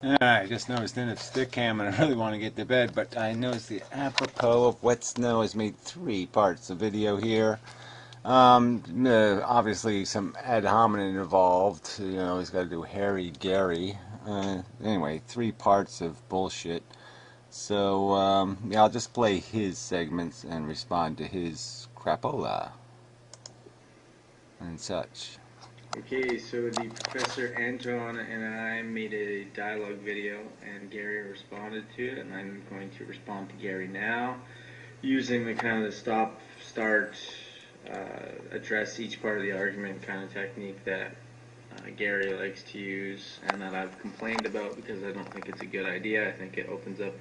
I just noticed in a stick cam and I really want to get to bed, but I noticed the apropos of wet snow has made 3 parts of video here. Obviously some ad hominem involved. You know, he's got to do Harry Gary. Anyway, 3 parts of bullshit. So, yeah, I'll just play his segments and respond to his crapola and such. Okay, so the Professor Anton and I made a dialogue video and Gary responded to it, and I'm going to respond to Gary now using the kind of the stop, start, address each part of the argument kind of technique that Gary likes to use and that I've complained about because I don't think it's a good idea. I think it opens up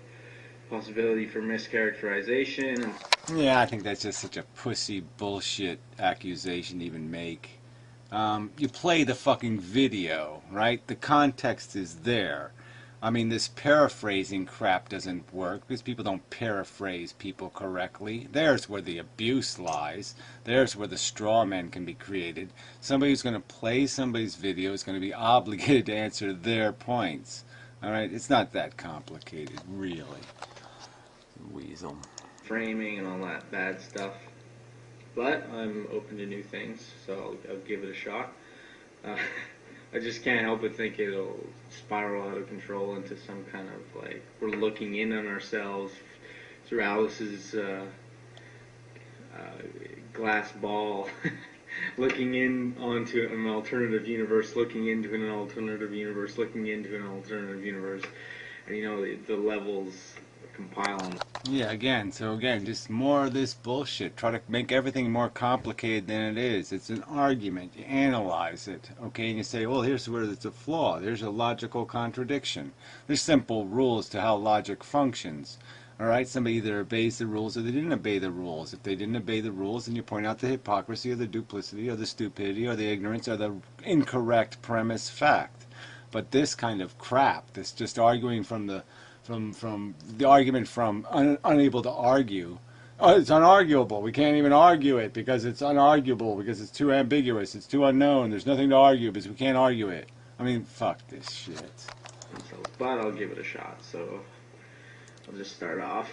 possibility for mischaracterization. Yeah, I think that's just such a pussy bullshit accusation to even make. You play the fucking video, right? The context is there. I mean, this paraphrasing crap doesn't work because people don't paraphrase people correctly. There's where the abuse lies. There's where the straw man can be created. Somebody who's going to play somebody's video is going to be obligated to answer their points. All right? It's not that complicated, really. Weasel. Framing and all that bad stuff. But I'm open to new things, so I'll give it a shot. I just can't help but think it'll spiral out of control into some kind of like we're looking in on ourselves through Alice's glass ball, looking in onto an alternative universe, looking into an alternative universe, looking into an alternative universe, and you know the levels compiling. Yeah, again, just more of this bullshit. Try to make everything more complicated than it is. It's an argument. You analyze it, okay, and you say, well, here's where there's a flaw. There's a logical contradiction. There's simple rules to how logic functions. All right, somebody either obeys the rules or they didn't obey the rules. If they didn't obey the rules, then you point out the hypocrisy or the duplicity or the stupidity or the ignorance or the incorrect premise fact. But this kind of crap, this just arguing from the argument from unable to argue. Oh, it's unarguable. We can't even argue it because it's unarguable, because it's too ambiguous, it's too unknown. There's nothing to argue because we can't argue it. I mean, fuck this shit. But I'll give it a shot, so I'll just start off.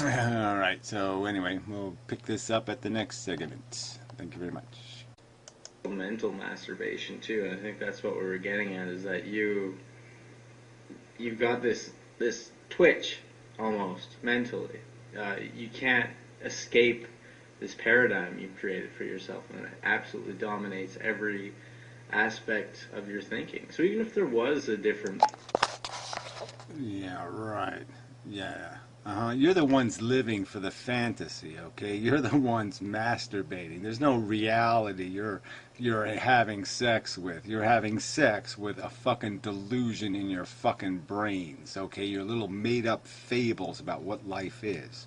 Alright, so anyway, we'll pick this up at the next segment. Thank you very much. Mental masturbation, too, and I think that's what we were getting at, is that you've got this twitch almost mentally. You can't escape this paradigm you've created for yourself, and it absolutely dominates every aspect of your thinking. So even if there was a different... Yeah, right. Yeah. You're the ones living for the fantasy, okay? You're the ones masturbating. There's no reality you're having sex with. You're having sex with a fucking delusion in your fucking brains, okay? Your little made-up fables about what life is.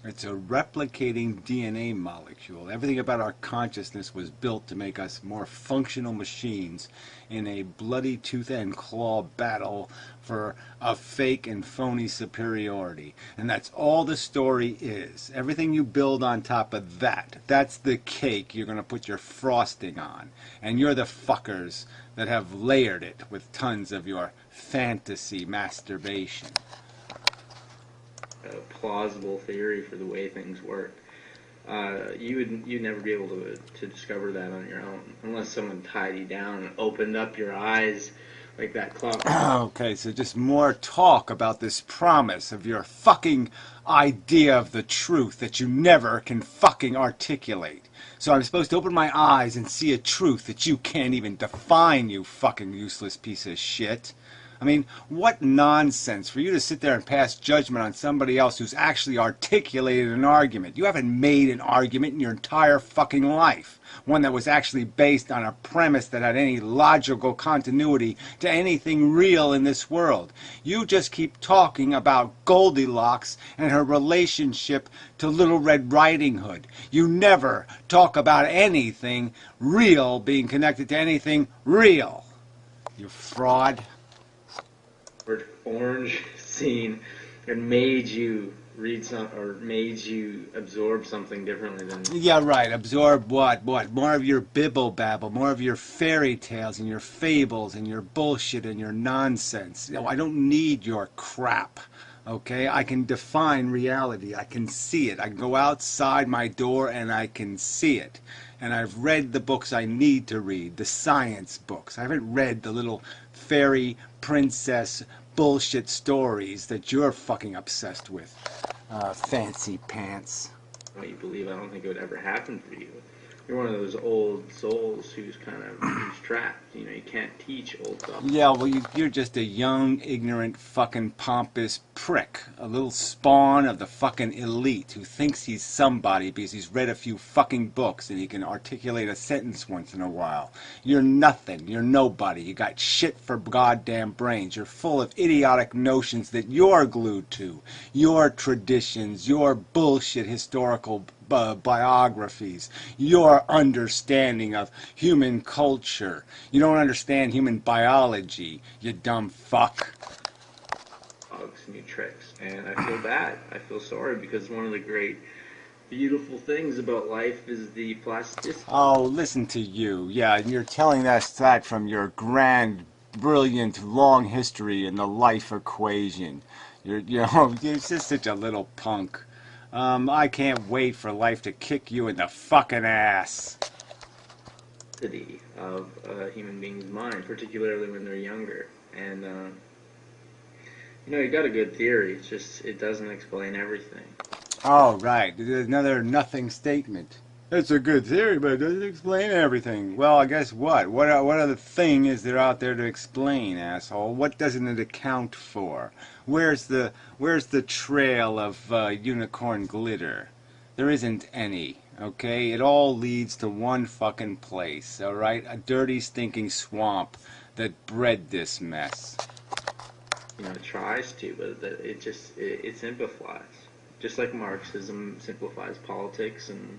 It's a replicating DNA molecule. Everything about our consciousness was built to make us more functional machines in a bloody tooth and claw battle for a fake and phony superiority. And that's all the story is. Everything you build on top of that, that's the cake you're going to put your frosting on. And you're the fuckers that have layered it with tons of your fantasy masturbation. A plausible theory for the way things work. You'd never be able to discover that on your own unless someone tied you down and opened up your eyes like that clock. Okay, so just more talk about this promise of your fucking idea of the truth that you never can fucking articulate. So I'm supposed to open my eyes and see a truth that you can't even define, you fucking useless piece of shit. I mean, what nonsense for you to sit there and pass judgment on somebody else who's actually articulated an argument. You haven't made an argument in your entire fucking life. One that was actually based on a premise that had any logical continuity to anything real in this world. You just keep talking about Goldilocks and her relationship to Little Red Riding Hood. You never talk about anything real being connected to anything real. You fraud. Orange scene and made you read some or made you absorb something differently than. Yeah, right. Absorb what? What? More of your bibble babble, more of your fairy tales and your fables and your bullshit and your nonsense. You know, I don't need your crap. Okay? I can define reality. I can see it. I can go outside my door and I can see it. And I've read the books I need to read, the science books. I haven't read the little fairy princess bullshit stories that you're fucking obsessed with. Fancy pants. What you believe, I don't think it would ever happen for you. You're one of those old souls who's trapped. You know, you can't teach old stuff. Yeah, well, you're just a young, ignorant, fucking pompous prick. A little spawn of the fucking elite who thinks he's somebody because he's read a few fucking books and he can articulate a sentence once in a while. You're nothing. You're nobody. You got shit for goddamn brains. You're full of idiotic notions that you're glued to. Your traditions, your bullshit historical biographies, your understanding of human culture. You don't understand human biology, you dumb fuck. New tricks, and I feel bad. I feel sorry because one of the great, beautiful things about life is the plasticity. Oh, listen to you. Yeah, and you're telling us that from your grand, brilliant, long history in the life equation. You're just such a little punk. I can't wait for life to kick you in the fucking ass. Of a human being's mind, particularly when they're younger. And, you know, you got a good theory, it's just, it doesn't explain everything. Oh, right. There's another nothing statement. It's a good theory, but it doesn't explain everything. Well, I guess what? What other thing is there out there to explain, asshole? What doesn't it account for? Where's the trail of unicorn glitter? There isn't any, okay? It all leads to one fucking place, all right? A dirty, stinking swamp that bred this mess. You know, it tries to, but it simplifies. Just like Marxism simplifies politics and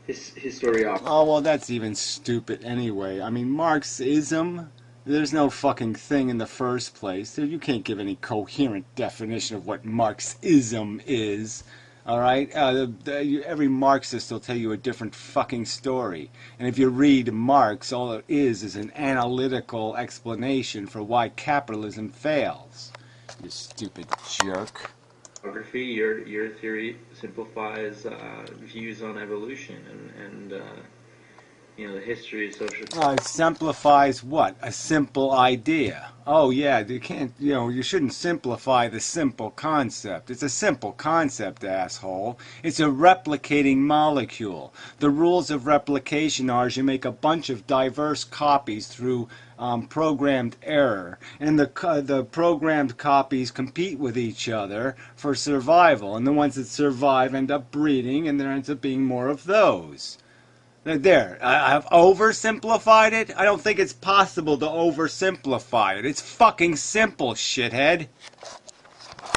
historiography. Oh, well, that's even stupid anyway. I mean, Marxism, there's no fucking thing in the first place. You can't give any coherent definition of what Marxism is. All right? Every Marxist will tell you a different fucking story. And if you read Marx, all it is an analytical explanation for why capitalism fails. You stupid jerk. Your theory simplifies views on evolution and you know, the history of social. It simplifies what? A simple idea. Oh yeah, you can't. You know, you shouldn't simplify the simple concept. It's a simple concept, asshole. It's a replicating molecule. The rules of replication are: you make a bunch of diverse copies through programmed error, and the programmed copies compete with each other for survival, and the ones that survive end up breeding, and there ends up being more of those. There, I've oversimplified it. I don't think it's possible to oversimplify it. It's fucking simple, shithead.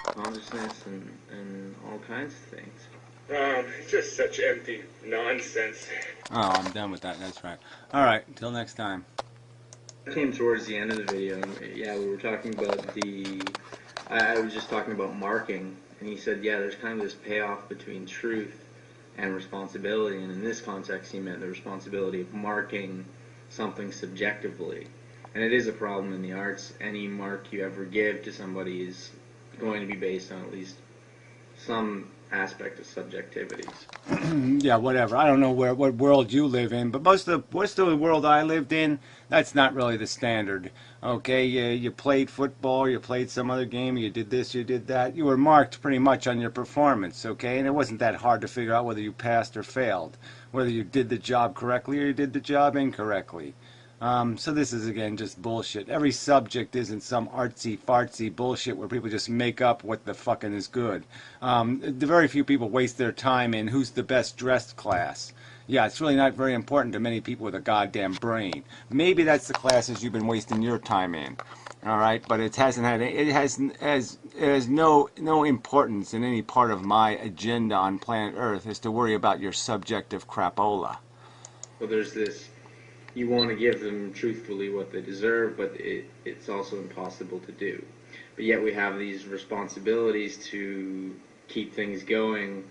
Consciousness and all kinds of things. It's just such empty nonsense. Oh, I'm done with that. That's right. All right, until next time. Came towards the end of the video, and yeah, we were talking about I was just talking about marking, and he said, yeah, there's kind of this payoff between truth and responsibility, and in this context he meant the responsibility of marking something subjectively. And it is a problem in the arts. Any mark you ever give to somebody is going to be based on at least some aspect of subjectivities. Yeah, whatever. I don't know what world you live in, but most of the world I lived in, that's not really the standard. Okay, you played football, you played some other game, you did this, you did that. You were marked pretty much on your performance, okay? And it wasn't that hard to figure out whether you passed or failed, whether you did the job correctly or you did the job incorrectly. So this is, again, just bullshit. Every subject isn't some artsy-fartsy bullshit where people just make up what the fucking is good. Very few people waste their time in who's the best dressed class. Yeah, it's really not very important to many people with a goddamn brain. Maybe that's the classes you've been wasting your time in. All right, but it has no importance in any part of my agenda on planet Earth is to worry about your subjective crapola. Well, there's this you want to give them truthfully what they deserve, but it's also impossible to do. But yet we have these responsibilities to keep things going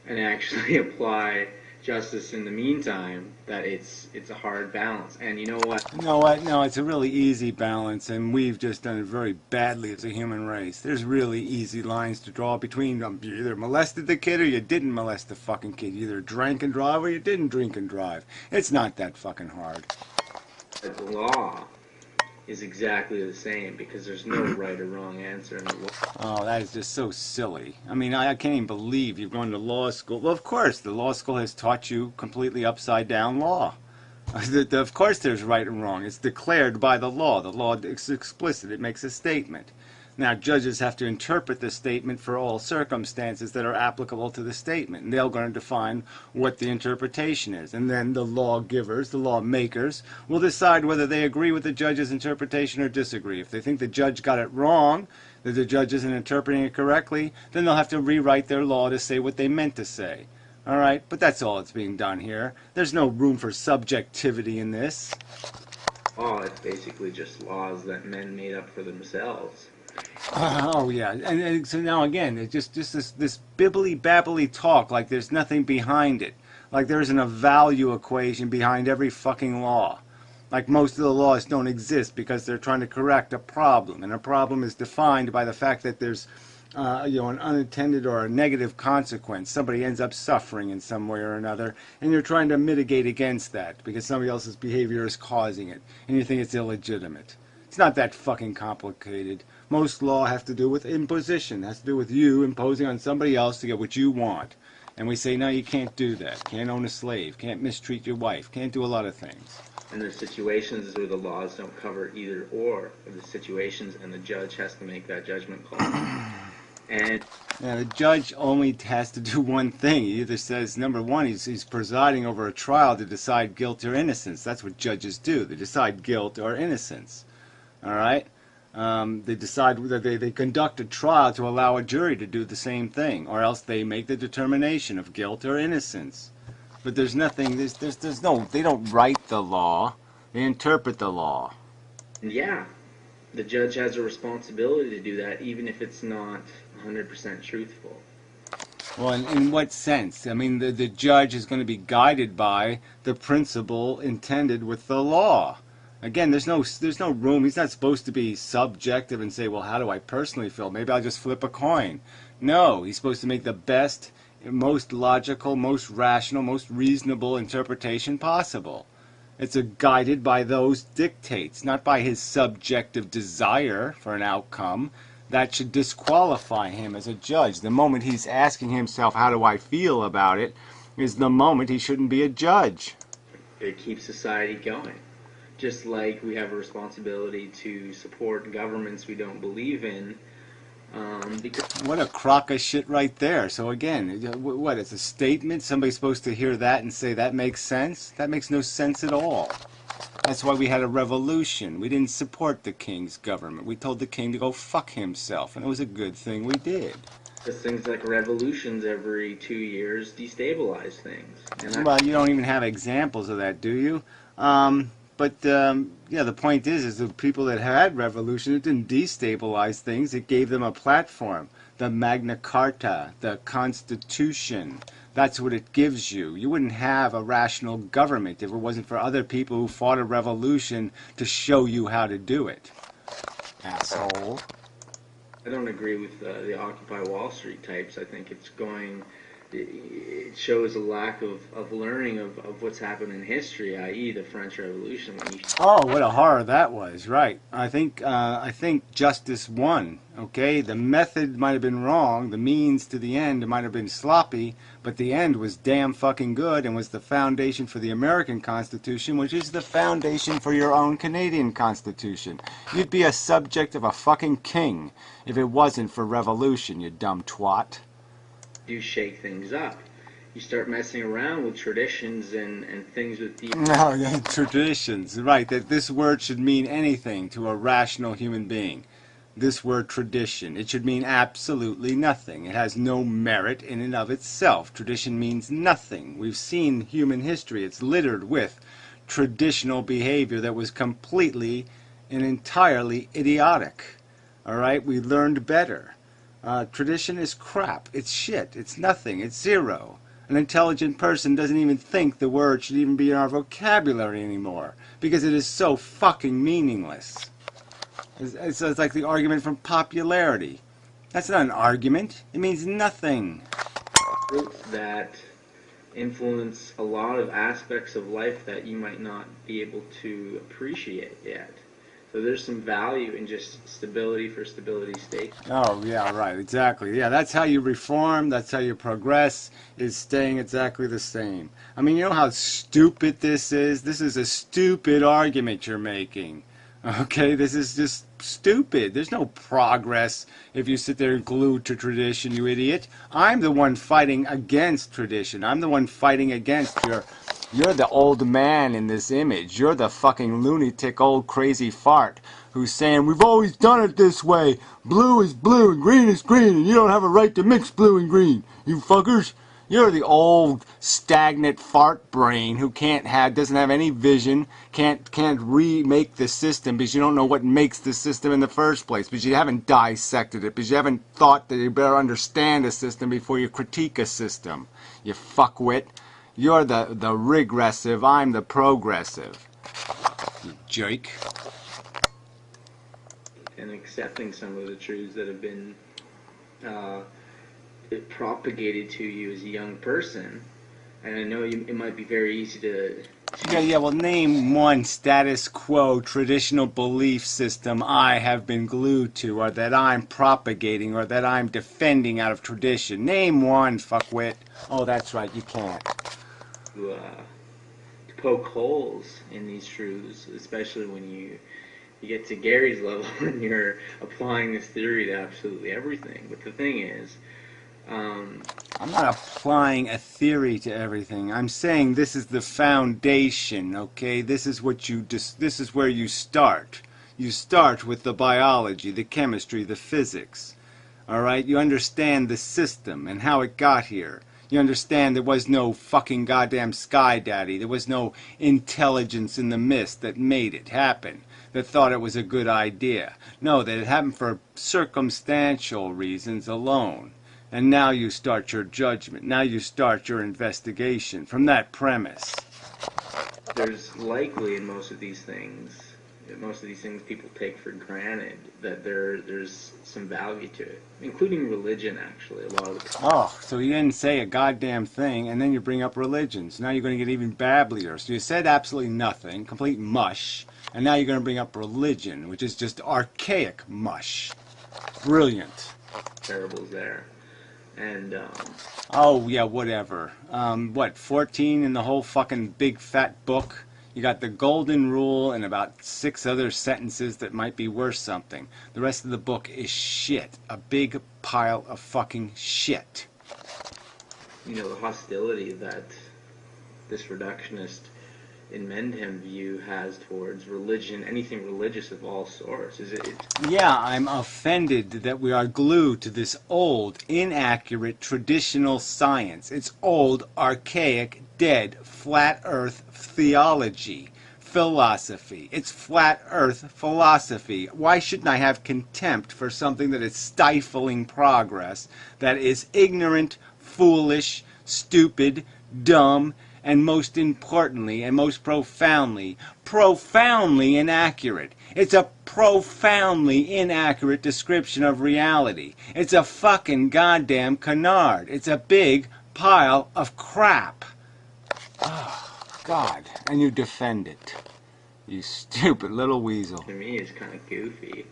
and actually apply justice in the meantime, that it's a hard balance. And you know what? You know what? No, it's a really easy balance, and we've just done it very badly as a human race. There's really easy lines to draw between them. You either molested the kid or you didn't molest the fucking kid. You either drank and drive or you didn't drink and drive. It's not that fucking hard. The law is exactly the same, because there's no right or wrong answer in the law. Oh, that is just so silly. I mean, I can't even believe you've gone to law school. Well, of course, the law school has taught you completely upside down law. Of course there's right and wrong. It's declared by the law. The law is explicit. It makes a statement. Now, judges have to interpret the statement for all circumstances that are applicable to the statement. And they're going to define what the interpretation is. And then the lawgivers, the lawmakers, will decide whether they agree with the judge's interpretation or disagree. If they think the judge got it wrong, that the judge isn't interpreting it correctly, then they'll have to rewrite their law to say what they meant to say. All right? But that's all that's being done here. There's no room for subjectivity in this. Law is basically just laws that men made up for themselves. Oh yeah, and so now again, it's just this bibbly babbly talk like there's nothing behind it, like there isn't a value equation behind every fucking law, like most of the laws don't exist because they're trying to correct a problem, and a problem is defined by the fact that there's an unintended or a negative consequence. Somebody ends up suffering in some way or another, and you're trying to mitigate against that because somebody else's behavior is causing it, and you think it's illegitimate. It's not that fucking complicated. Most law has to do with imposition. It has to do with you imposing on somebody else to get what you want. And we say, no, you can't do that. Can't own a slave. Can't mistreat your wife. Can't do a lot of things. And there's situations where the laws don't cover either or of the situations, and the judge has to make that judgment call. And now, the judge only has to do one thing. He either says, number one, he's presiding over a trial to decide guilt or innocence. That's what judges do. They decide guilt or innocence. All right? They decide whether they conduct a trial to allow a jury to do the same thing, or else they make the determination of guilt or innocence. But there's nothing, there's no, they don't write the law, they interpret the law. yeah, the judge has a responsibility to do that, even if it's not 100% truthful. Well, in what sense? I mean, the judge is going to be guided by the principle intended with the law. Again, there's no room. He's not supposed to be subjective and say, well, how do I personally feel? Maybe I'll just flip a coin. No, he's supposed to make the best, most logical, most rational, most reasonable interpretation possible. It's guided by those dictates, not by his subjective desire for an outcome. That should disqualify him as a judge. The moment he's asking himself, how do I feel about it, is the moment he shouldn't be a judge. It keeps society going. Just like we have a responsibility to support governments we don't believe in. Because What a crock of shit right there. So again, what, it's a statement? Somebody's supposed to hear that and say that makes sense? That makes no sense at all. That's why we had a revolution. We didn't support the king's government. We told the king to go fuck himself, and it was a good thing we did. things like revolutions every 2 years destabilize things. And Well, you don't even have examples of that, do you? Yeah, the point is the people that had revolution, it didn't destabilize things. It gave them a platform. The Magna Carta, the Constitution. That's what it gives you. You wouldn't have a rational government if it wasn't for other people who fought a revolution to show you how to do it. Asshole. I don't agree with the Occupy Wall Street types. I think it shows a lack of learning of what's happened in history, i.e. the French Revolution. Oh, what a horror that was! Right. I think justice won. Okay, the method might have been wrong. The means to the end might have been sloppy, but the end was damn fucking good and was the foundation for the American Constitution, which is the foundation for your own Canadian Constitution. You'd be a subject of a fucking king if it wasn't for revolution, you dumb twat. Do shake things up. You start messing around with traditions and things with the... No, yeah, traditions. Right, that this word should mean anything to a rational human being. This word tradition. It should mean absolutely nothing. It has no merit in and of itself. Tradition means nothing. We've seen human history. It's littered with traditional behavior that was completely and entirely idiotic. All right, we learned better. Tradition is crap. It's shit. It's nothing. It's zero. An intelligent person doesn't even think the word should even be in our vocabulary anymore because it is so fucking meaningless. It's like the argument from popularity. That's not an argument. It means nothing. That influence a lot of aspects of life that you might not be able to appreciate yet. So there's some value in just stability for stability's sake. Oh, yeah, right, exactly. Yeah, that's how you reform, that's how you progress, is staying exactly the same. I mean, you know how stupid this is? This is a stupid argument you're making. Okay, this is just stupid. There's no progress if you sit there glued to tradition, you idiot. I'm the one fighting against tradition. I'm the one fighting against You're the old man in this image. You're the fucking lunatic old crazy fart who's saying, we've always done it this way. Blue is blue and green is green, and you don't have a right to mix blue and green, you fuckers. You're the old stagnant fart brain who doesn't have any vision, can't remake the system because you don't know what makes the system in the first place, because you haven't dissected it, because you haven't thought that you better understand a system before you critique a system. You fuckwit. You're the regressive, I'm the progressive. You jerk. And accepting some of the truths that have been propagated to you as a young person. And I know it might be very easy to... Yeah, well, name one status quo traditional belief system I have been glued to, or that I'm propagating, or that I'm defending out of tradition. Name one, fuckwit. Oh, that's right, you can't. To poke holes in these truths, especially when you get to Gary's level and you're applying this theory to absolutely everything. But the thing is, I'm not applying a theory to everything. I'm saying this is the foundation, okay? This is where you start. You start with the biology, the chemistry, the physics. All right? You understand the system and how it got here. You understand there was no fucking goddamn sky daddy. There was no intelligence in the mist that made it happen, that thought it was a good idea. No, that it happened for circumstantial reasons alone. And now you start your judgment. Now you start your investigation from that premise. There's likely in most of these things people take for granted that there's some value to it, including religion, actually, a lot of the time. Oh, so you didn't say a goddamn thing, and then you bring up religion. So now you're going to get even babblier. So you said absolutely nothing, complete mush, and now you're going to bring up religion, which is just archaic mush. Brilliant. Parables there. And, oh, yeah, whatever. 14 in the whole fucking big fat book? You got the golden rule and about 6 other sentences that might be worth something. The rest of the book is shit. A big pile of fucking shit. You know, the hostility that this reductionist in Mendham view has towards religion, anything religious of all sorts. Yeah, I'm offended that we are glued to this old, inaccurate, traditional science. It's old, archaic, dead, flat earth theology, philosophy. It's flat earth philosophy. Why shouldn't I have contempt for something that is stifling progress, that is ignorant, foolish, stupid, dumb, and most importantly, and most profoundly inaccurate. It's a profoundly inaccurate description of reality. It's a fucking goddamn canard. It's a big pile of crap. Oh, God. And you defend it. You stupid little weasel. To me, it's kind of goofy.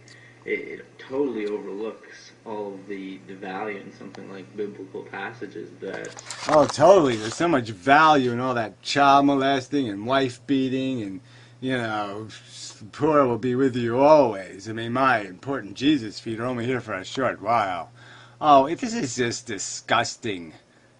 It totally overlooks all of the value in something like biblical passages that... Oh, totally. There's so much value in all that child molesting and wife beating and, you know, poor will be with you always. I mean, my important Jesus feet are only here for a short while. Oh, this is just disgusting.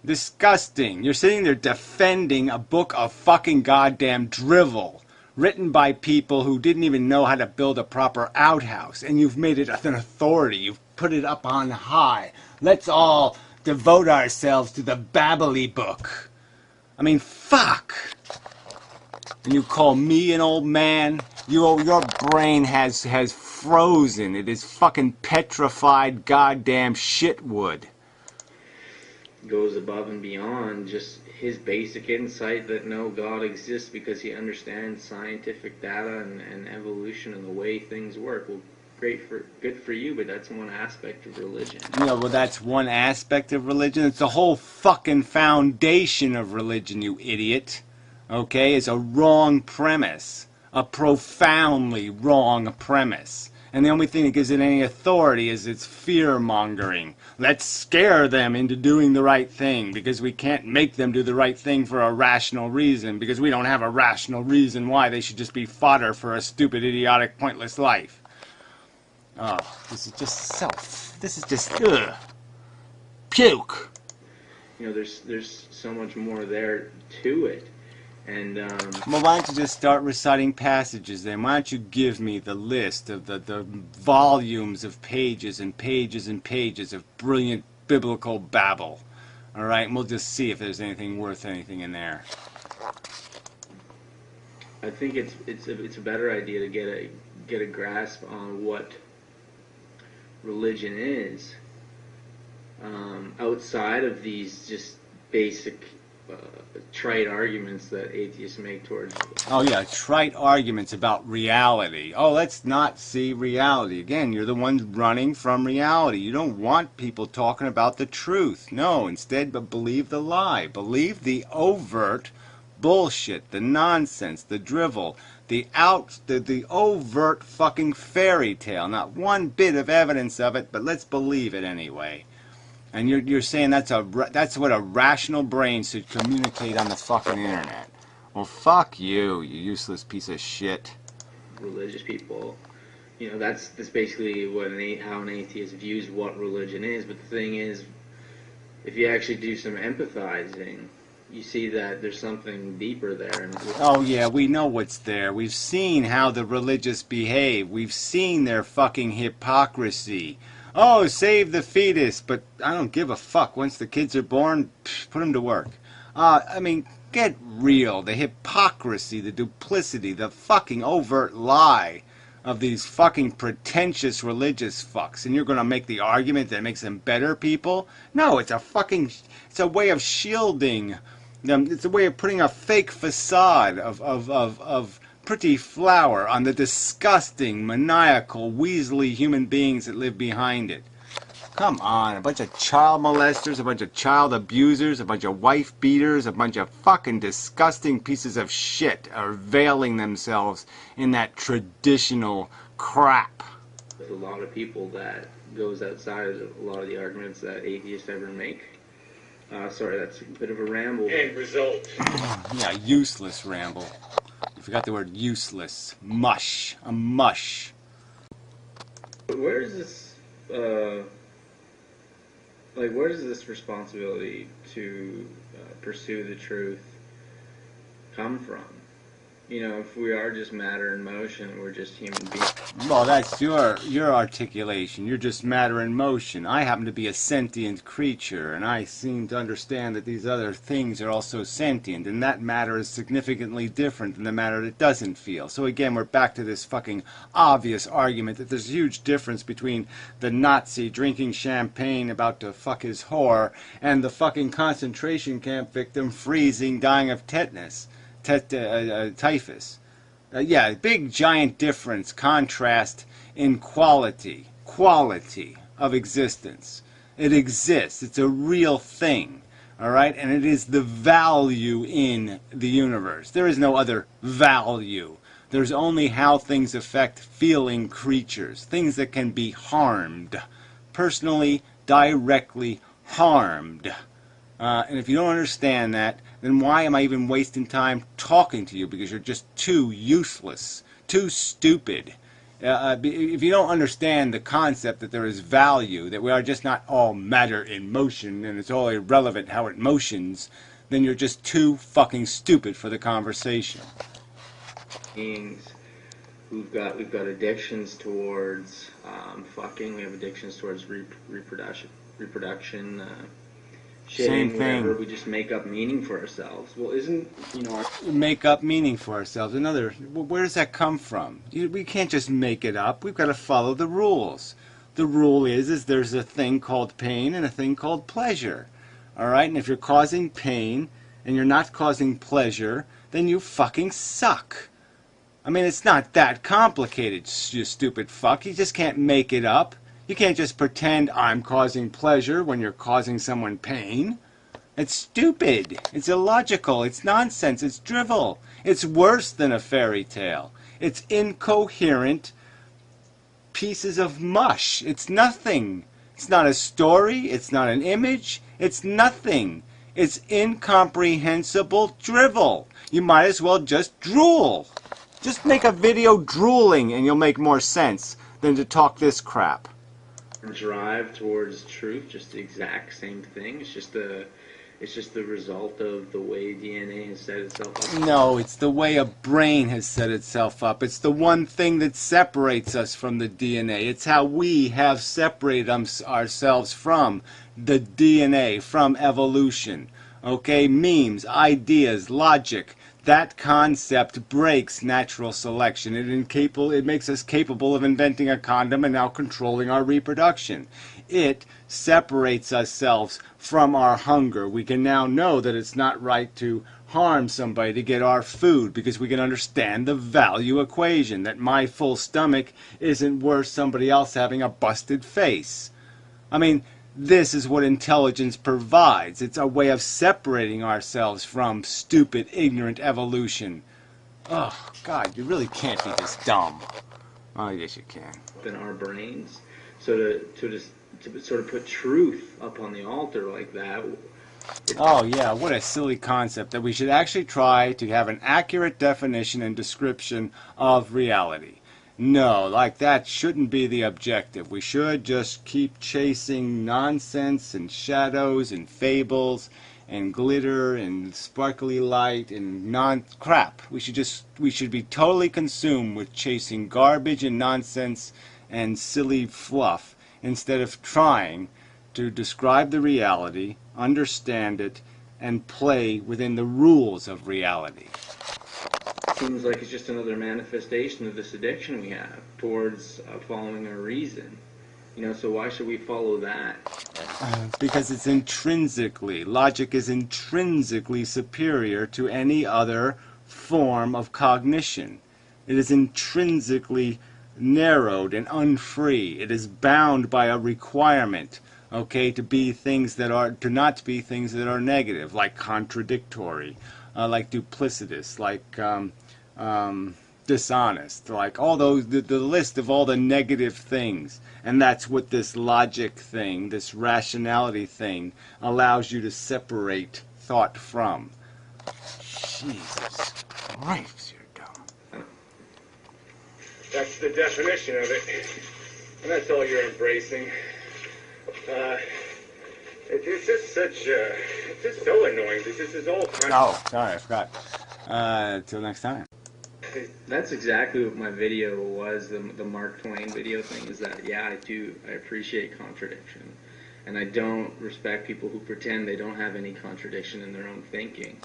Disgusting. You're sitting there defending a book of fucking goddamn drivel, written by people who didn't even know how to build a proper outhouse, and you've made it an authority. You've put it up on high. Let's all devote ourselves to the Babbly book. I mean, fuck. And you call me an old man? Your brain has frozen. It is fucking petrified goddamn shitwood. Goes above and beyond just his basic insight that no God exists because he understands scientific data and evolution and the way things work. Well, good for you, but that's one aspect of religion. Well, that's one aspect of religion. It's the whole fucking foundation of religion, you idiot. Okay? It's a wrong premise. A profoundly wrong premise. And the only thing that gives it any authority is its fear-mongering. Let's scare them into doing the right thing because we can't make them do the right thing for a rational reason because we don't have a rational reason why they should just be fodder for a stupid, idiotic, pointless life. Oh, this is just ugh. Puke. There's so much more there to it. And well, why don't you just start reciting passages then? Why don't you give me the list of the volumes of pages and pages and pages of brilliant biblical babble? All right, and we'll just see if there's anything worth anything in there. I think it's a better idea to get a grasp on what religion is outside of these just basic trite arguments that atheists make towards. Oh yeah, trite arguments about reality. Oh, let's not see reality. Again, you're the ones running from reality. You don't want people talking about the truth. No, instead, but believe the lie. Believe the overt bullshit, the nonsense, the drivel, the overt fucking fairy tale. Not one bit of evidence of it, but let's believe it anyway. And you're saying that's what a rational brain should communicate on the fucking internet. Well, fuck you, you useless piece of shit. Religious people, that's basically how an atheist views what religion is. But the thing is, if you actually do some empathizing, you see that there's something deeper there. Oh yeah, we know what's there. We've seen how the religious behave. We've seen their fucking hypocrisy. Oh, save the fetus, but I don't give a fuck. Once the kids are born, put them to work. I mean, get real. The hypocrisy, the duplicity, the fucking overt lie of these fucking pretentious religious fucks. And you're going to make the argument that makes them better people? No, it's a way of shielding them. It's a way of putting a fake facade of pretty flower on the disgusting, maniacal, weaselly human beings that live behind it. Come on, a bunch of child molesters, a bunch of child abusers, a bunch of wife beaters, a bunch of fucking disgusting pieces of shit are veiling themselves in that traditional crap. There's a lot of people that goes outside of a lot of the arguments that atheists ever make. Sorry, that's a bit of a ramble. End result. Yeah, useless ramble. You forgot the word useless. Mush. A mush. Where is this, where does this responsibility to pursue the truth come from? If we are just matter in motion, we're just human beings. Well, that's your articulation. You're just matter in motion. I happen to be a sentient creature, and I seem to understand that these other things are also sentient, and that matter is significantly different than the matter that doesn't feel. So again, we're back to this fucking obvious argument that there's a huge difference between the Nazi drinking champagne about to fuck his whore and the fucking concentration camp victim freezing, dying of tetanus. Typhus. Yeah, big giant difference, contrast in quality of existence. It exists. It's a real thing. All right? And it is the value in the universe. There is no other value. There's only how things affect feeling creatures, things that can be harmed, personally, directly harmed. And if you don't understand that, then why am I even wasting time talking to you? Because you're just too useless, too stupid. If you don't understand the concept that there is value, that we are just not all matter in motion, and it's all irrelevant how it motions, then you're just too fucking stupid for the conversation. Beings, we've got addictions towards fucking. We have addictions towards reproduction. Same shitting, thing. whatever, we just make up meaning for ourselves. Well, isn't, Make up meaning for ourselves. Where does that come from? We can't just make it up. We've got to follow the rules. The rule is there's a thing called pain and a thing called pleasure. All right? And if you're causing pain and you're not causing pleasure, then you fucking suck. I mean, it's not that complicated, you stupid fuck. You just can't make it up. You can't just pretend I'm causing pleasure when you're causing someone pain. It's stupid. It's illogical. It's nonsense. It's drivel. It's worse than a fairy tale. It's incoherent pieces of mush. It's nothing. It's not a story. It's not an image. It's nothing. It's incomprehensible drivel. You might as well just drool. Just make a video drooling and you'll make more sense than to talk this crap. drive towards truth, just the exact same thing? It's just the result of the way DNA has set itself up? No, it's the way a brain has set itself up. It's the one thing that separates us from the DNA. It's how we have separated ourselves from the DNA, from evolution. Okay, memes, ideas, logic. That concept breaks natural selection. It makes us capable of inventing a condom and now controlling our reproduction. It separates ourselves from our hunger. We can now know that it's not right to harm somebody to get our food because we can understand the value equation, that my full stomach isn't worth somebody else having a busted face. I mean, this is what intelligence provides. It's a way of separating ourselves from stupid, ignorant evolution. Oh, God, you really can't be this dumb. Oh, yes, you can. In our brains. So to sort of put truth up on the altar like that. Oh, yeah, what a silly concept that we should actually try to have an accurate definition and description of reality. No, like that shouldn't be the objective. We should just keep chasing nonsense and shadows and fables and glitter and sparkly light and crap. We should be totally consumed with chasing garbage and nonsense and silly fluff instead of trying to describe the reality, understand it, and play within the rules of reality. Seems like it's just another manifestation of this addiction we have towards following our reason. So why should we follow that? Because it's logic is intrinsically superior to any other form of cognition. It is intrinsically narrowed and unfree. It is bound by a requirement, to not be things that are negative, like contradictory, like duplicitous, like dishonest, like all those, the list of all the negative things. And that's what this logic thing, this rationality thing, allows you to separate thought from. Jesus Christ, you're dumb. That's the definition of it. And that's all you're embracing. It's just it's just so annoying. This is all kind of... Oh, sorry, I forgot. Till next time. That's exactly what my video was, the Mark Twain video thing, is that, yeah, I appreciate contradiction. And I don't respect people who pretend they don't have any contradiction in their own thinking.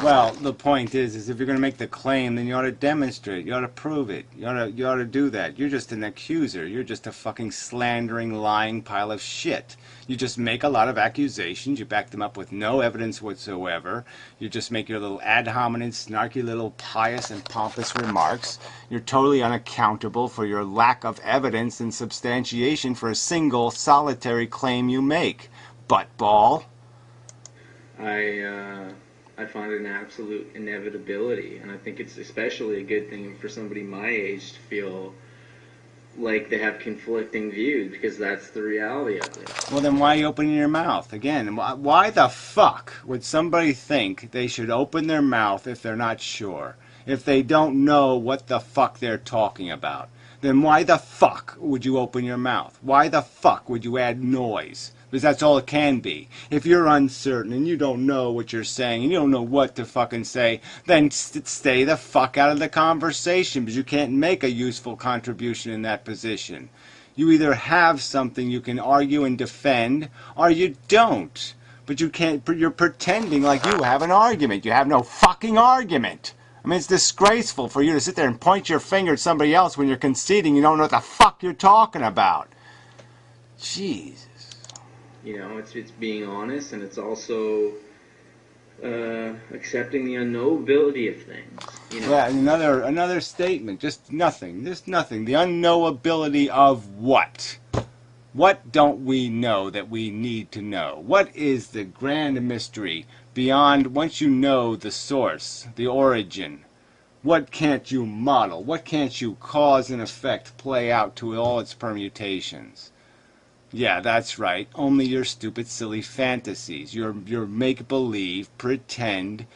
Well, the point is if you're going to make the claim, then you ought to demonstrate. You ought to prove it. You ought to do that. You're just an accuser. You're just a fucking slandering, lying pile of shit. You just make a lot of accusations. You back them up with no evidence whatsoever. You just make your little ad hominem, snarky little pious and pompous remarks. You're totally unaccountable for your lack of evidence and substantiation for a single, solitary claim you make. Buttball. I find it an absolute inevitability, and I think it's especially a good thing for somebody my age to feel like they have conflicting views, because that's the reality of it. Well, then why are you opening your mouth? Again, why the fuck would somebody think they should open their mouth if they're not sure? If they don't know what the fuck they're talking about? Then why the fuck would you open your mouth? Why the fuck would you add noise? Because that's all it can be. If you're uncertain and you don't know what you're saying and you don't know what to fucking say, then stay the fuck out of the conversation, because you can't make a useful contribution in that position. You either have something you can argue and defend, or you don't. but you can't. You're pretending like you have an argument. You have no fucking argument. I mean, it's disgraceful for you to sit there and point your finger at somebody else when you're conceding you don't know what the fuck you're talking about. Jesus. You know, it's being honest, and it's also accepting the unknowability of things. You know? Yeah, another statement. Just nothing. The unknowability of what? What don't we know that we need to know? What is the grand mystery beyond once you know the source, the origin? What can't you model? What can't you cause and effect play out to all its permutations? Yeah, that's right. Only your stupid, silly fantasies, your make-believe, pretend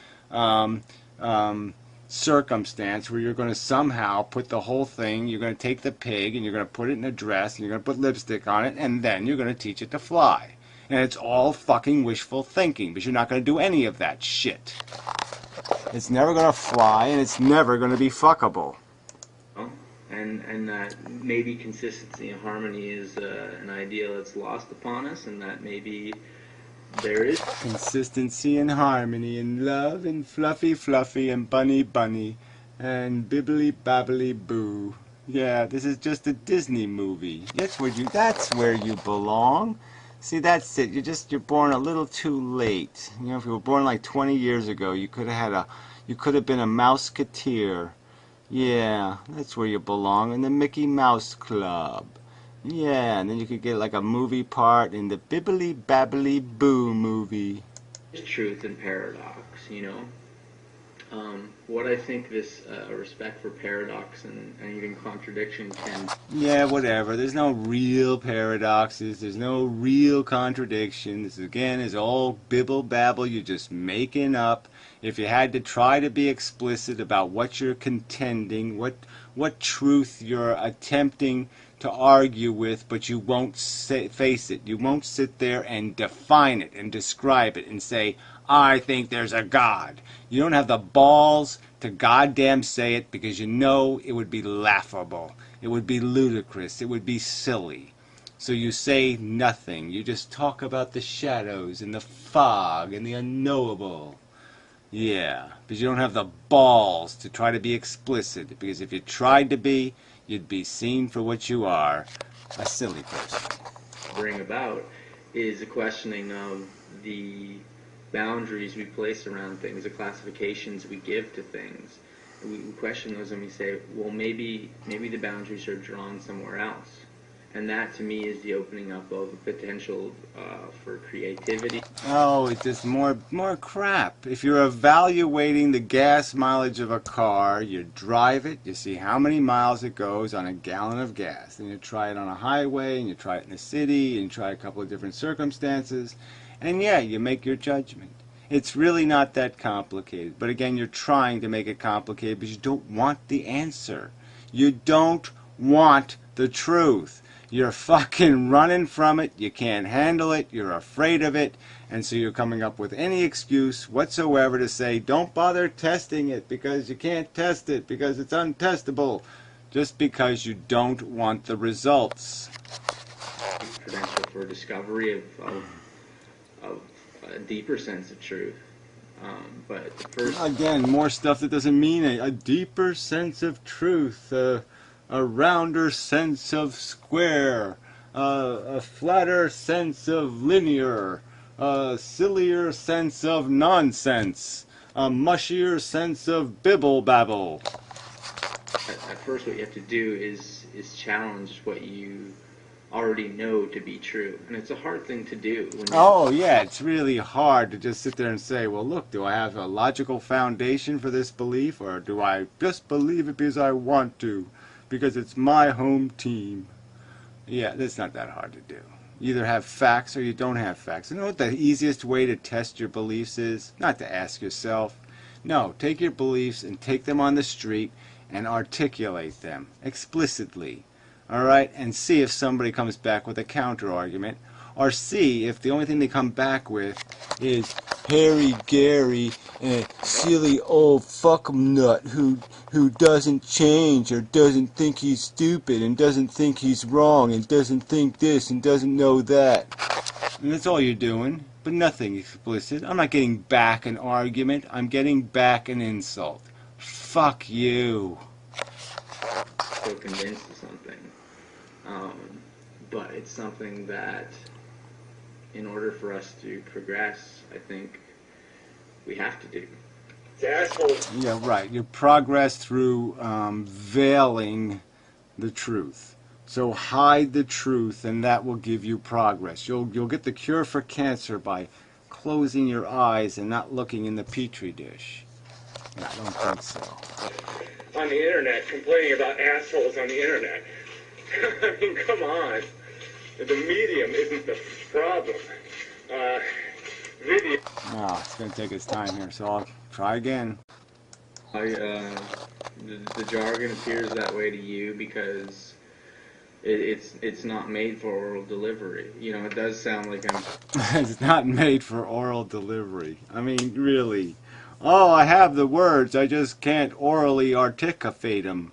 circumstance where you're going to somehow put the whole thing, you're going to take the pig and you're going to put it in a dress and you're going to put lipstick on it and then you're going to teach it to fly. And it's all fucking wishful thinking, but you're not going to do any of that shit. It's never going to fly and it's never going to be fuckable. And that maybe consistency and harmony is an ideal that's lost upon us, and that maybe there is consistency and harmony and love and fluffy and bunny and bibbly babbly boo. Yeah, this is just a Disney movie. That's where you belong. See, that's it. You're born a little too late. You know, if you were born like 20 years ago, you could have been a Mouseketeer. Yeah, that's where you belong, in the Mickey Mouse Club. Yeah, and then you could get like a movie part in the Bibbly Babbly Boo movie. Truth and paradox, you know. What I think this respect for paradox and even contradiction can... Yeah, whatever. There's no real paradoxes. There's no real contradiction. This, again, is all bibble-babble. You're just making up. If you had to try to be explicit about what you're contending, what truth you're attempting to argue with, but you won't face it. You won't sit there and define it and describe it and say, I think there's a God. You don't have the balls to goddamn say it because you know it would be laughable. It would be ludicrous. It would be silly. So you say nothing. You just talk about the shadows and the fog and the unknowable. Yeah, because you don't have the balls to try to be explicit, because if you tried to be, you'd be seen for what you are, a silly person. Bring about is a questioning of the boundaries we place around things, the classifications we give to things. We question those and we say, well, maybe the boundaries are drawn somewhere else. And that, to me, is the opening up of the potential for creativity. Oh, it's just more crap. If you're evaluating the gas mileage of a car, you drive it, you see how many miles it goes on a gallon of gas. Then you try it on a highway, and you try it in a city, and you try a couple of different circumstances. And yeah, you make your judgment. It's really not that complicated. But again, you're trying to make it complicated because you don't want the answer. You don't want the truth. You're fucking running from it. You can't handle it. You're afraid of it. And so you're coming up with any excuse whatsoever to say, don't bother testing it because you can't test it because it's untestable. Just because you don't want the results. Potential for discovery of a deeper sense of truth. But first... Again, more stuff that doesn't mean a deeper sense of truth. A rounder sense of square, a flatter sense of linear, a sillier sense of nonsense, a mushier sense of bibble-babble. At first what you have to do is challenge what you already know to be true. And it's a hard thing to do. Oh, yeah, it's really hard to just sit there and say, well, look, do I have a logical foundation for this belief, or do I just believe it because I want to? Because it's my home team. Yeah, that's not that hard to do. You either have facts or you don't have facts. You know what the easiest way to test your beliefs is? Not to ask yourself. No, take your beliefs and take them on the street and articulate them explicitly. All right? And see if somebody comes back with a counter-argument. Or see if the only thing they come back with is Harry Gary, silly old fucknut who doesn't change or doesn't think he's stupid and doesn't think he's wrong and doesn't think this and doesn't know that. And that's all you're doing. but nothing explicit. I'm not getting back an argument. I'm getting back an insult. Fuck you. So convinced of something. But it's something that, in order for us to progress, I think we have to do. Yeah, right. You progress through veiling the truth. So hide the truth, and that will give you progress. You'll get the cure for cancer by closing your eyes and not looking in the petri dish. I don't think so. On the internet, complaining about assholes on the internet. I mean, come on. The medium isn't the problem. Video. Oh, it's going to take its time here, so I'll try again. The jargon appears that way to you because it's not made for oral delivery. You know, it does sound like I'm... It's not made for oral delivery. I mean, really. Oh, I have the words, I just can't orally articulate them.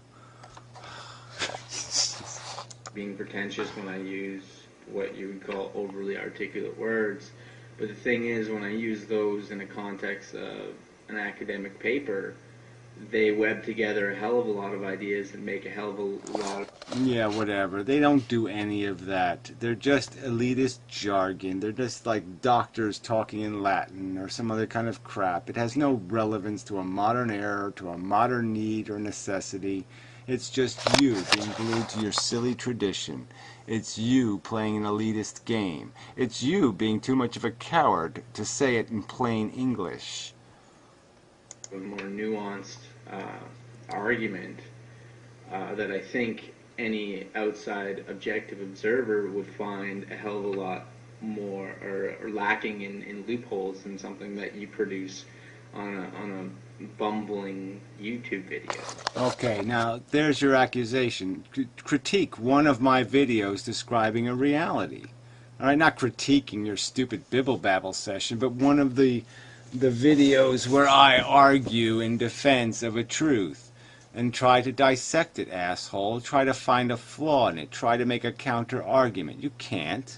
being pretentious when I use what you would call overly articulate words. But the thing is, when I use those in the context of an academic paper, they web together a hell of a lot of ideas and make a hell of a lot of... Yeah, whatever. They don't do any of that. They're just elitist jargon. They're just like doctors talking in Latin or some other kind of crap. It has no relevance to a modern era, to a modern need or necessity. It's just you being glued to your silly tradition. It's you playing an elitist game. It's you being too much of a coward to say it in plain English. A more nuanced argument that I think any outside objective observer would find a hell of a lot more or lacking in loopholes than something that you produce on a bumbling YouTube video. Okay, now there's your accusation. Critique one of my videos describing a reality. All right, not critiquing your stupid bibble babble session, but one of the videos where I argue in defense of a truth and try to dissect it, asshole. Try to find a flaw in it. Try to make a counter argument. You can't.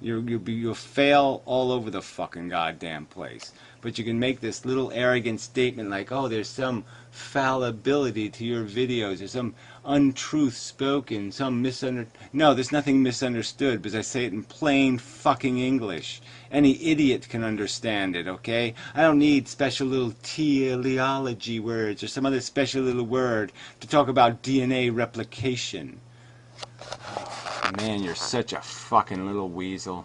You'll fail all over the fucking goddamn place. But you can make this little arrogant statement like, oh, there's some fallibility to your videos. There's some untruth spoken, some misunderstood. No, there's nothing misunderstood because I say it in plain fucking English. Any idiot can understand it, okay? I don't need special little teleology words or some other special little word to talk about DNA replication. Oh, man, you're such a fucking little weasel.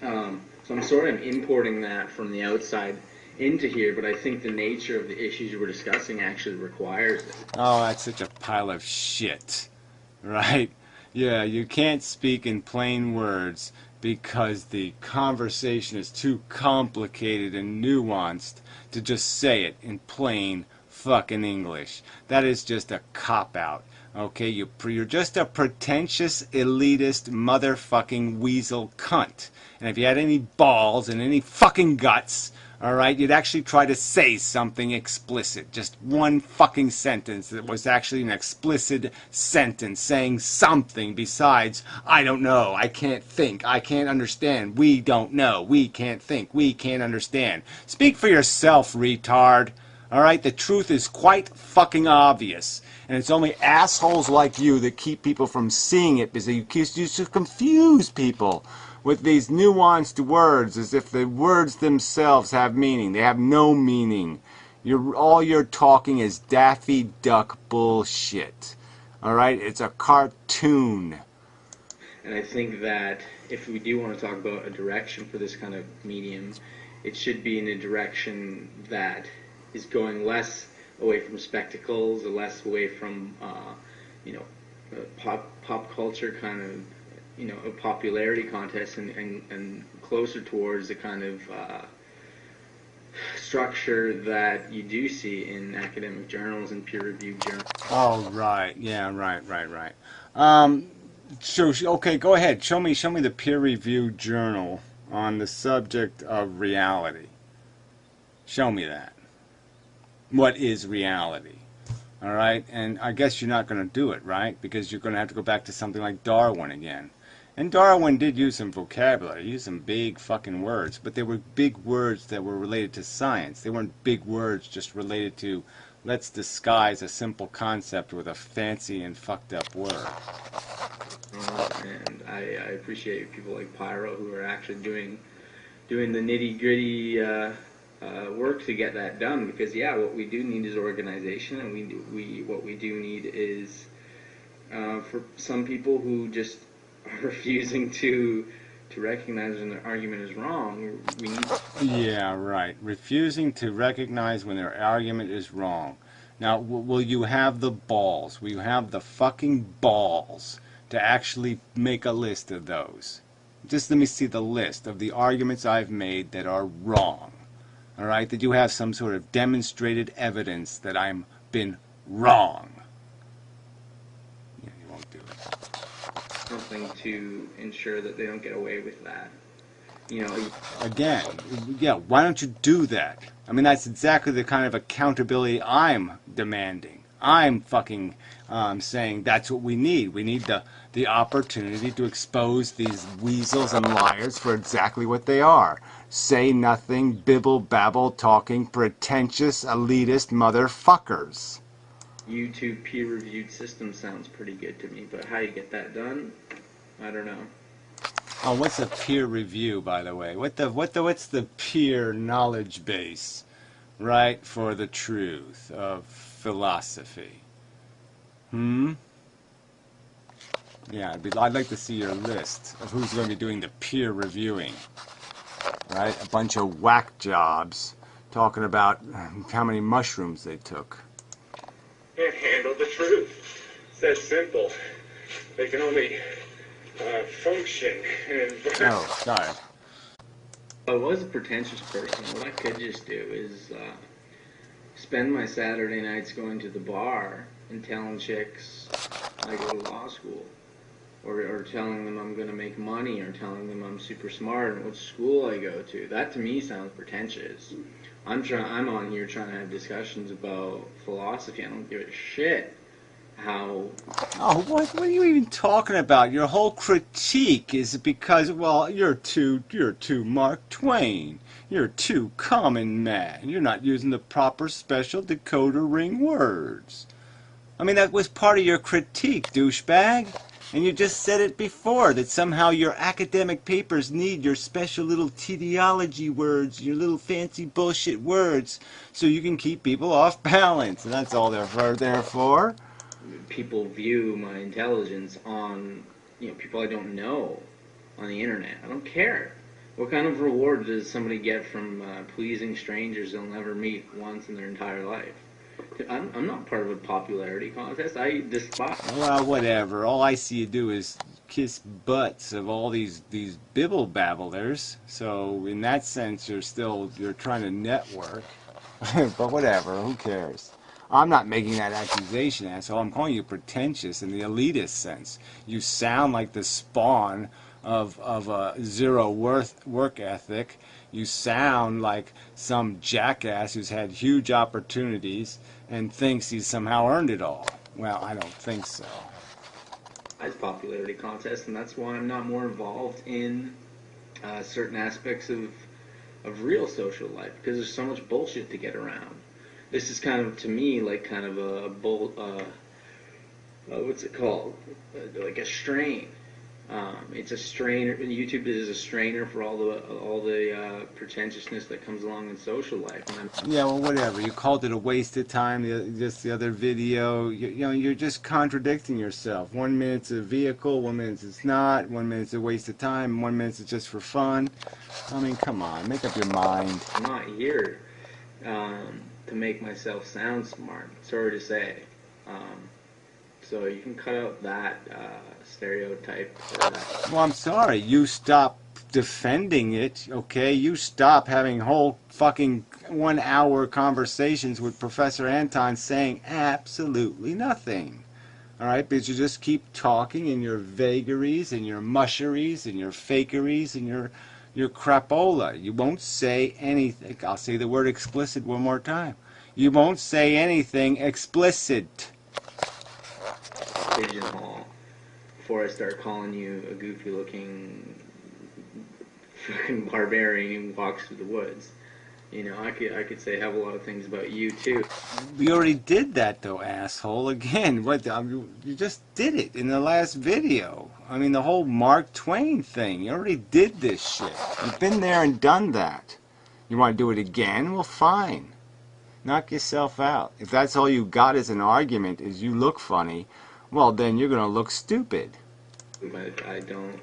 So I'm sort of importing that from the outside into here, but I think the nature of the issues you were discussing actually requires it. Oh, that's such a pile of shit, right? Yeah, you can't speak in plain words because the conversation is too complicated and nuanced to just say it in plain fucking English. That is just a cop-out. Okay, you're just a pretentious, elitist, motherfucking weasel cunt. And if you had any balls and any fucking guts, alright, you'd actually try to say something explicit. Just one fucking sentence that was actually an explicit sentence saying something besides, I don't know, I can't think, I can't understand, we don't know, we can't think, we can't understand. Speak for yourself, retard. Alright, the truth is quite fucking obvious. And it's only assholes like you that keep people from seeing it because you just confuse people with these nuanced words as if the words themselves have meaning. They have no meaning. All you're talking is Daffy Duck bullshit. Alright, it's a cartoon. And I think that if we do want to talk about a direction for this kind of medium, it should be in a direction that is going less away from spectacles, or less away from, pop culture kind of, a popularity contest, and closer towards the kind of structure that you do see in academic journals and peer-reviewed journals. Oh, right. Yeah, right. Okay, go ahead. Show me the peer-reviewed journal on the subject of reality. Show me that. What is reality? All right, and I guess you're not going to do it, right? Because you're going to have to go back to something like Darwin again. And Darwin did use some vocabulary. He used some big fucking words, but they were big words that were related to science. They weren't big words just related to, let's disguise a simple concept with a fancy and fucked up word. And I appreciate people like Pyro who are actually doing the nitty gritty work to get that done. Because yeah, what we do need is organization, and what we do need is for some people who just are refusing to recognize when their argument is wrong. We need. Yeah, right. Refusing to recognize when their argument is wrong. Now, will you have the balls? Will you have the fucking balls to actually make a list of those? Just let me see the list of the arguments I've made that are wrong. All right? That you have some sort of demonstrated evidence that I'm been wrong. Yeah, you won't do it. Something to ensure that they don't get away with that. You know. Again, yeah, why don't you do that? I mean, that's exactly the kind of accountability I'm demanding. I'm fucking saying that's what we need. We need the opportunity to expose these weasels and liars for exactly what they are. Say nothing, bibble babble, talking, pretentious, elitist motherfuckers. YouTube peer-reviewed system sounds pretty good to me, but how you get that done, I don't know. Oh, what's a peer review, by the way? What's the peer knowledge base, right, for the truth of philosophy? Yeah, I'd like to see your list of who's going to be doing the peer reviewing, right? A bunch of whack jobs talking about how many mushrooms they took. Can't handle the truth. It's that simple. They can only function and... Oh, sorry. If I was a pretentious person, what I could just do is spend my Saturday nights going to the bar and telling chicks I go to law school, or telling them I'm going to make money, or telling them I'm super smart and what school I go to. That to me sounds pretentious. I'm on here trying to have discussions about philosophy. I don't give a shit how. Oh, what are you even talking about? Your whole critique is because, well, you're too Mark Twain. You're too common man. You're not using the proper special decoder ring words. I mean, that was part of your critique, douchebag. And you just said it before, that somehow your academic papers need your special little teleology words, your little fancy bullshit words, so you can keep people off balance. And that's all they're there for. People view my intelligence on, people I don't know on the internet. I don't care. What kind of reward does somebody get from pleasing strangers they'll never meet once in their entire life? I'm not part of a popularity contest. I despise. Well, whatever. All I see you do is kiss butts of all these bibble babblers. So in that sense, you're trying to network. But whatever. Who cares? I'm not making that accusation, asshole. I'm calling you pretentious in the elitist sense. You sound like the spawn of a zero work ethic. You sound like some jackass who's had huge opportunities and thinks he's somehow earned it all. Well, I don't think so. It's popularity contest, and that's why I'm not more involved in certain aspects of real social life, because there's so much bullshit to get around. This is kind of, to me, like kind of a what's it called? Like a strain. It's a strainer. YouTube is a strainer for all the pretentiousness that comes along in social life. Yeah, well, whatever. You called it a waste of time. Just the other video. You're just contradicting yourself. 1 minute it's a vehicle, 1 minute it's not. 1 minute it's a waste of time. 1 minute it's just for fun. I mean, come on, make up your mind. I'm not here to make myself sound smart. Sorry to say. So you can cut out that stereotype. Well, I'm sorry. You stop defending it, okay? You stop having whole fucking 1 hour conversations with Professor Anton saying absolutely nothing. All right? Because you just keep talking in your vagaries and your musheries and your fakeries and your crapola. You won't say anything. I'll say the word explicit one more time. You won't say anything explicit. Pigeonhole before I start calling you a goofy-looking fucking barbarian who walks through the woods. You know, I could say have a lot of things about you too. We already did that though, asshole. Again, what? You just did it in the last video. I mean, the whole Mark Twain thing. You already did this shit. You've been there and done that. You want to do it again? Well, fine. Knock yourself out. If that's all you got as an argument is you look funny, well, then you're going to look stupid. But I don't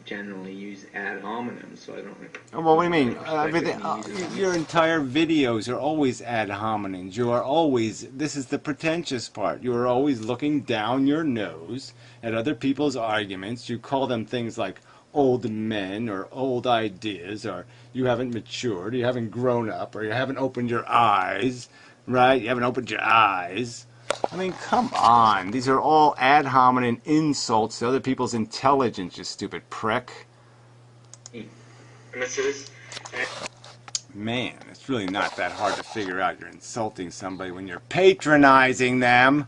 generally use ad hominem, so I don't. Well, what do you mean? Your entire videos are always ad hominems. You are always, this is the pretentious part, you are always looking down your nose at other people's arguments. You call them things like old men or old ideas, or you haven't matured, you haven't grown up, or you haven't opened your eyes, right? You haven't opened your eyes. I mean, come on. These are all ad hominem insults to other people's intelligence, you stupid prick. Man, it's really not that hard to figure out you're insulting somebody when you're patronizing them.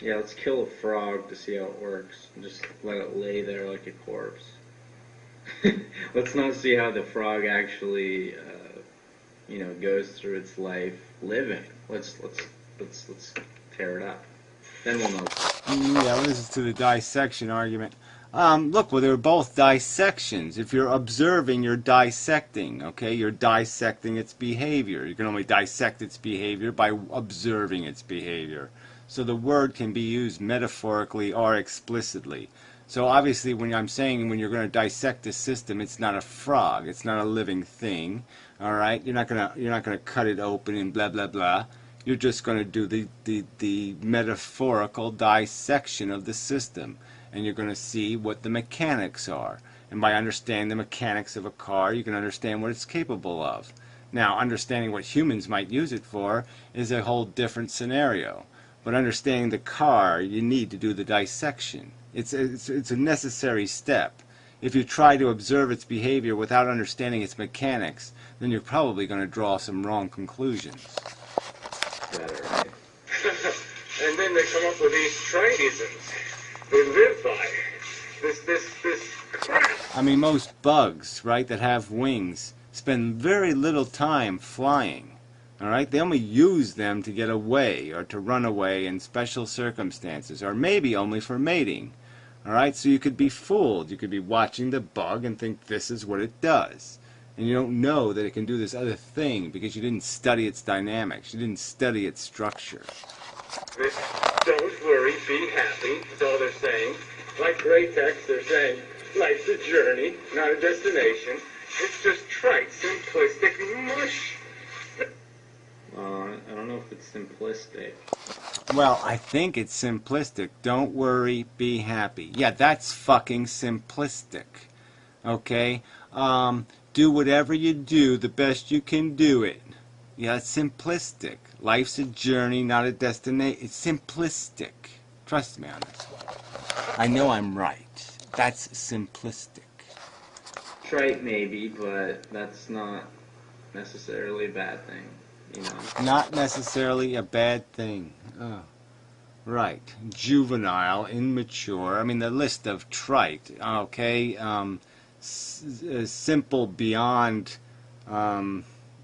Yeah, let's kill a frog to see how it works. And just let it lay there like a corpse. Let's not see how the frog actually, goes through its life living. Let's tear it up. Then we'll know. Yeah, listen to the dissection argument. Look, well, they're both dissections. If you're observing, you're dissecting, okay? You're dissecting its behavior. You can only dissect its behavior by observing its behavior. So the word can be used metaphorically or explicitly. So obviously when I'm saying when you're going to dissect a system, it's not a frog. It's not a living thing, all right? You're not going to cut it open and blah, blah, blah. You're just going to do the metaphorical dissection of the system. And you're going to see what the mechanics are. And by understanding the mechanics of a car, you can understand what it's capable of. Now, understanding what humans might use it for is a whole different scenario. But understanding the car, you need to do the dissection. It's a necessary step. If you try to observe its behavior without understanding its mechanics, then you're probably going to draw some wrong conclusions. Right. And then they come up with these tritisms. They live by this crap. I mean, most bugs, right, that have wings spend very little time flying. All right, they only use them to get away or to run away in special circumstances, or maybe only for mating. All right, so you could be fooled. You could be watching the bug and think this is what it does. And you don't know that it can do this other thing because you didn't study its dynamics. You didn't study its structure. Don't worry, be happy, that's all they're saying. Like great text, they're saying, life's a journey, not a destination. It's just trite, simplistic mush. I don't know if it's simplistic. Well, I think it's simplistic. Don't worry, be happy. Yeah, that's fucking simplistic. Okay? Do whatever you do the best you can do it. Yeah, it's simplistic. Life's a journey, not a destination. It's simplistic. Trust me on this one. I know I'm right. That's simplistic. Trite maybe, but that's not necessarily a bad thing. You know. Not necessarily a bad thing. Oh, right. Juvenile, immature. I mean, the list of trite. Okay. Simple beyond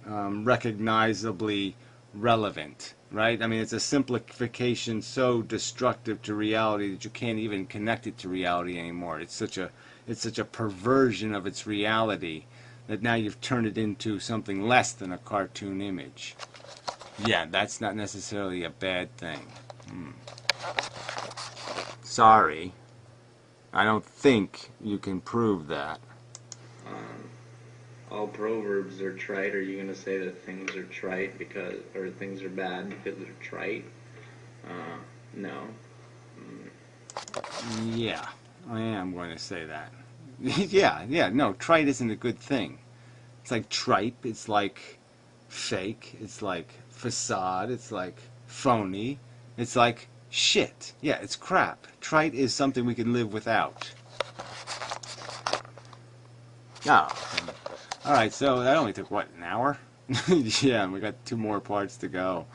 recognizably relevant. Right? I mean, it's a simplification so destructive to reality that you can't even connect it to reality anymore. It's such a perversion of its reality that now you've turned it into something less than a cartoon image. Yeah, that's not necessarily a bad thing. Sorry. I don't think you can prove that. All proverbs are trite. Are you going to say that things are trite or things are bad because they're trite? No. Yeah, I am going to say that. yeah, no, trite isn't a good thing. It's like tripe, it's like fake, it's like facade, it's like phony, it's like shit. Yeah, it's crap. Trite is something we can live without. Alright, so that only took, what, an hour? Yeah, we got 2 more parts to go.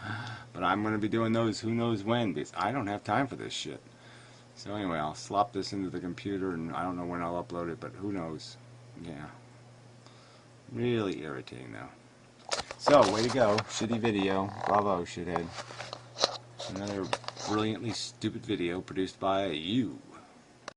But I'm going to be doing those who knows when, because I don't have time for this shit. So anyway, I'll slop this into the computer, and I don't know when I'll upload it, but who knows. Yeah. Really irritating, though. So, way to go. Shitty video. Bravo, shithead. Another brilliantly stupid video produced by you.